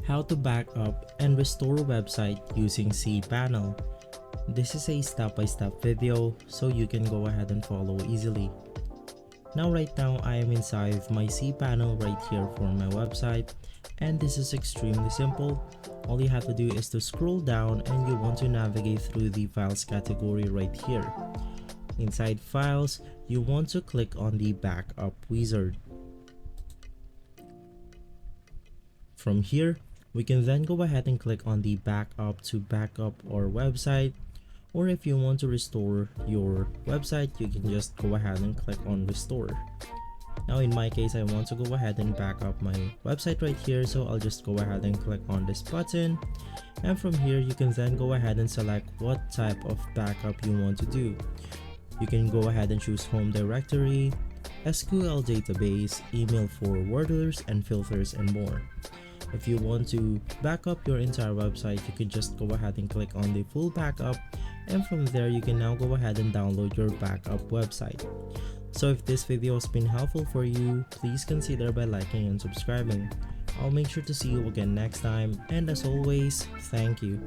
How to back up and restore website using Cpanel. This is a step-by-step video so you can go ahead and follow easily. Now right now I am inside my Cpanel right here for my website, and this is extremely simple. All you have to do is to scroll down and you want to navigate through the files category right here. Inside files, you want to click on the backup wizard. From here, we can then go ahead and click on the backup to backup our website, or if you want to restore your website, you can just go ahead and click on restore. Now in my case, I want to go ahead and back up my website right here, so I'll just go ahead and click on this button, and from here you can then go ahead and select what type of backup you want to do. You can go ahead and choose home directory, SQL database, email forwarders and filters, and more. If you want to back up your entire website, you can just go ahead and click on the full backup, and from there you can now go ahead and download your backup website. So if this video has been helpful for you, please consider by liking and subscribing. I'll make sure to see you again next time, and as always, thank you.